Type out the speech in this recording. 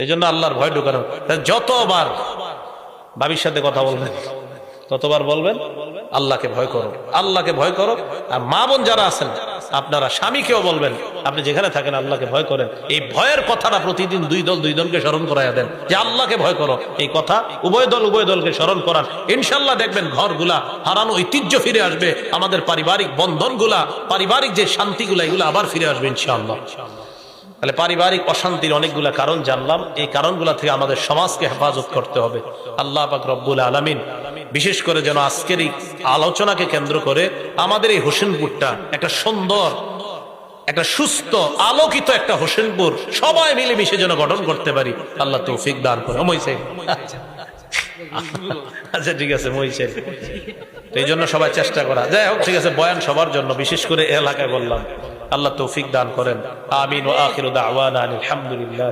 এই জন্য আল্লাহর ভয় ঢুকানো। যতবার ভাবির সাথে কথা বলবেন ততবার বলবেন আল্লাহকে ভয় করো, আল্লাহকে ভয় করো। আর মা বোন যারা আছেন আপনারা স্বামীকেও বলবেন আপনি যেখানে থাকেন আল্লাহকে ভয় করেন। এই ভয়ের কথাটা প্রতিদিন দুই দলকে স্মরণ করাইয়া দেন যে আল্লাহকে ভয় করো। এই কথা উভয় দলকে স্মরণ করান। ইনশাল্লাহ দেখবেন ঘরগুলা হারানো ঐতিহ্য ফিরে আসবে, আমাদের পারিবারিক বন্ধনগুলা, পারিবারিক যে শান্তিগুলা এগুলো আবার ফিরে আসবে ইনশাআল্লাহ। তাহলে পারিবারিক অশান্তির অনেকগুলা কারণ জানলাম। এই কারণগুলা থেকে আমাদের সমাজকে হেফাজত করতে হবে। আল্লাহ পাক রব্বুল আলামিন বিশেষ করে যেন আজকের এই আলোচনাকে কেন্দ্র করে আমাদের এই হোসেনপুরটা একটা সুন্দর, একটা সুস্থ, আলোকিত একটা হোসেনপুর সবাই মিলেমিশে যেন গঠন করতে পারি। আল্লাহ তৌফিক দান করে। আচ্ছা ঠিক আছে, মহিষের এই জন্য সবাই চেষ্টা করা। যাই হোক, ঠিক আছে, বয়ান সবার জন্য, বিশেষ করে এলাকায় বললাম। আল্লাহ তৌফিক দান করেন। আমিন। ওয়া আখিরু দাওয়ানা আলহামদুলিল্লাহ।